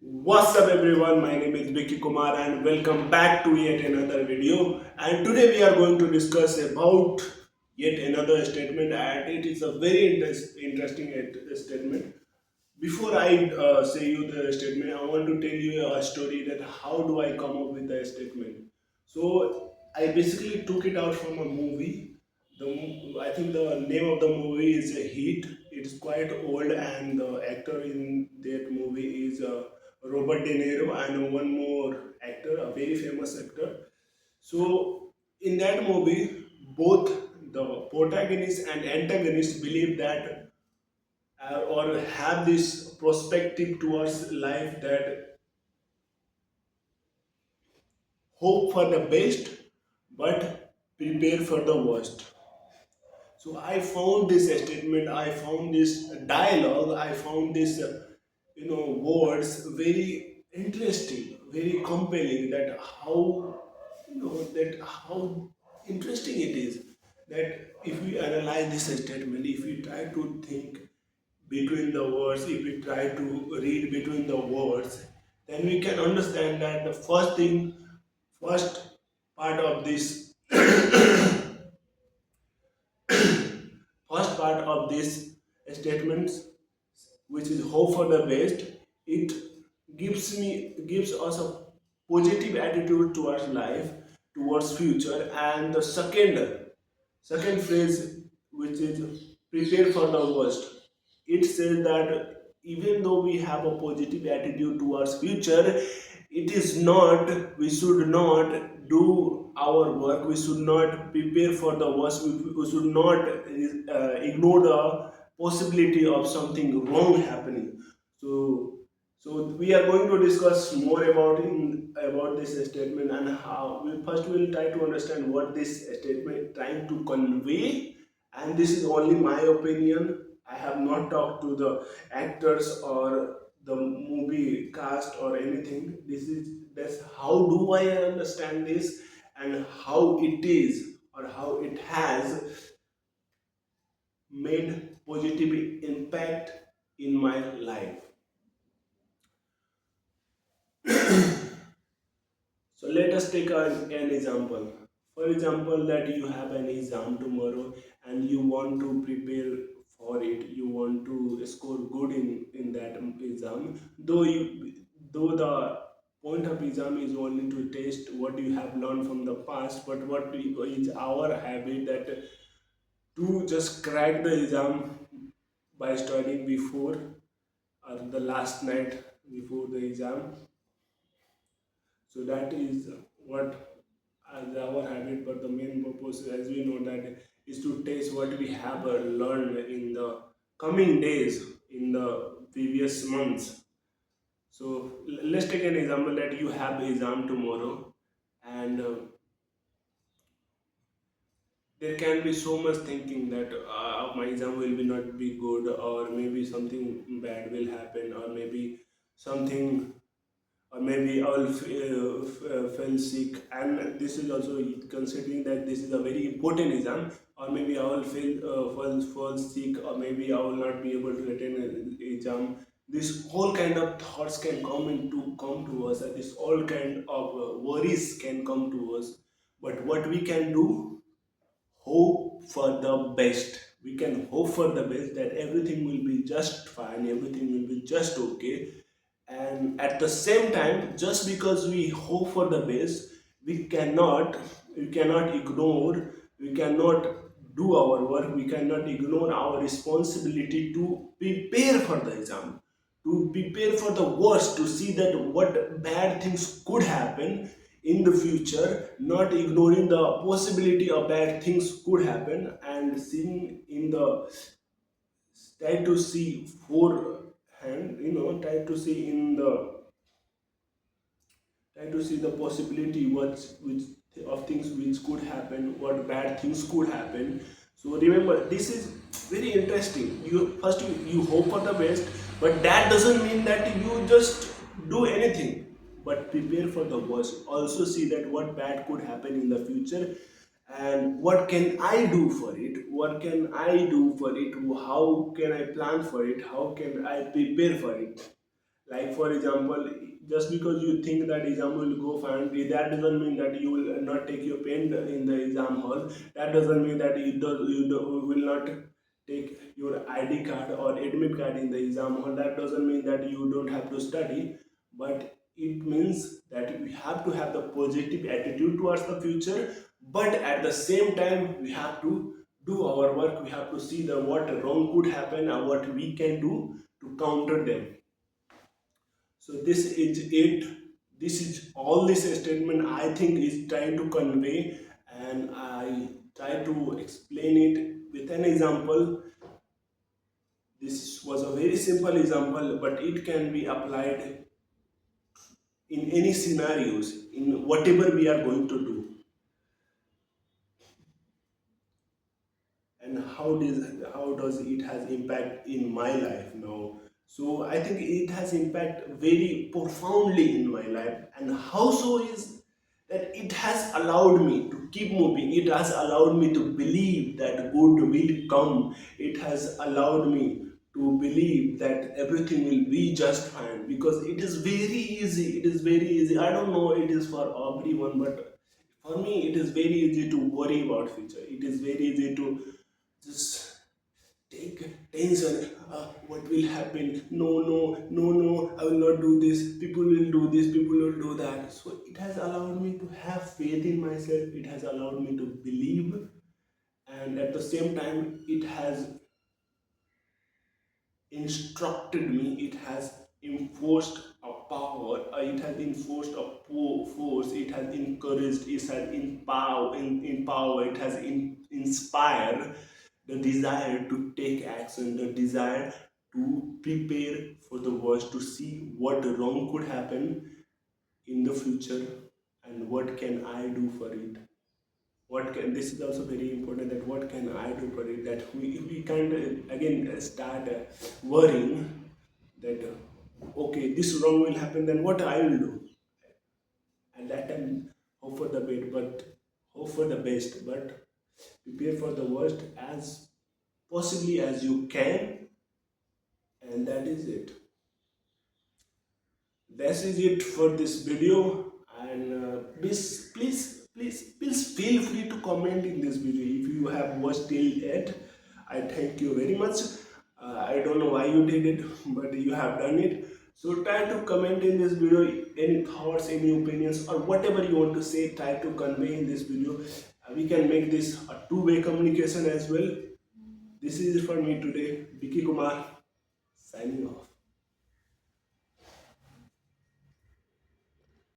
What's up everyone, my name is Bickey Kumar and welcome back to yet another video, and today we are going to discuss about yet another statement, and it is a very interesting statement. Before I say you the statement, I want to tell you a story that how do I come up with the statement. So I basically took it out from a movie. I think the name of the movie is Heat. It's quite old, and the actor in that movie is Robert De Niro, and one more actor, a very famous actor. So in that movie, both the protagonist and antagonist believe that or have this perspective towards life that hope for the best but prepare for the worst. So I found this statement, I found this dialogue, I found this words very interesting, very compelling, that how that how interesting it is that if we analyze this statement, if we try to think between the words, if we try to read between the words, then we can understand that the first part of this, first part of this statements, which is hope for the best, it gives us a positive attitude towards life, towards future, and the second phrase, which is prepare for the worst, it says that even though we have a positive attitude towards future, it is not, we should not do our work, we should not prepare for the worst, we should not ignore the possibility of something wrong happening. So so we are going to discuss more about this statement, and how we first will try to understand what this statement trying to convey. And this is only my opinion. I have not talked to the actors or the movie cast or anything. That's how do I understand this, and how it is, or how it has made positive impact in my life. So let us take an example. For example, that you have an exam tomorrow and you want to prepare for it. You want to score good in that exam. Though the point of exam is only to test what you have learned from the past, but is our habit that to just crack the exam by studying before, or the last night before the exam. So that is what as our habit, but the main purpose, as we know, that is to test what we have learned in the coming days, in the previous months. So let's take an example that you have exam tomorrow, and there can be so much thinking that my exam will be not be good, or maybe something bad will happen, or maybe something, or maybe I will feel sick, and this is also considering that this is a very important exam, or maybe I will fall sick, or maybe I will not be able to attend an exam. This whole kind of thoughts can come to us, and this all kind of worries can come to us. But what we can do, hope for the best. We can hope for the best that everything will be just fine, everything will be just okay. And at the same time, just because we hope for the best, we cannot we cannot ignore, we cannot do our work, we cannot ignore our responsibility to prepare for the exam, to prepare for the worst, to see that what bad things could happen in the future, not ignoring the possibility of bad things could happen, and seeing in the, try to see forehand, try to see in the, try to see the possibility which of things which could happen, what bad things could happen. So remember, this is very interesting. You hope for the best, but that doesn't mean that you just do anything, but prepare for the worst. Also see that what bad could happen in the future, and what can I do for it, what can I do for it, how can I plan for it, how can I prepare for it. Like for example, just because you think that exam will go fine, that doesn't mean that you will not take your pen in the exam hall. That doesn't mean that you will not take your ID card or admit card in the exam hall. That doesn't mean that you don't have to study, but it means that we have to have the positive attitude towards the future. But at the same time, we have to do our work. We have to see the what wrong could happen and what we can do to counter them. So this is it. This is all this statement I think is trying to convey, and I try to explain it with an example. This was a very simple example, but it can be applied in any scenarios in whatever we are going to do. And how does it has impact in my life now. So I think it has impact very profoundly in my life. And how so is that it has allowed me to keep moving. It has allowed me to believe that good will come. It has allowed me to believe that everything will be just fine, because it is very easy. It is very easy. I don't know it is for everyone, but for me it is very easy to worry about future. It is very easy to just take tension. What will happen? No, no, no, no, I will not do this. People will do this, people will do that. So it has allowed me to have faith in myself. It has allowed me to believe, and at the same time it has instructed me. It has enforced a power. It has enforced a force. It has encouraged. It has empower. It has inspired the desire to take action, the desire to prepare for the worst, to see what wrong could happen in the future, and what can I do for it. This is also very important, that what can I do for it, that we can't again start worrying that okay, this wrong will happen, then what I will do. And that time hope for the best, but prepare for the worst as possibly as you can. And that is it. This is it for this video. And please feel free to comment in this video if you have watched till yet. I thank you very much. I don't know why you did it, but you have done it. So try to comment in this video any thoughts, any opinions, or whatever you want to say. Try to convey in this video. We can make this a two-way communication as well. This is it for me today. Bickey Kumar signing off.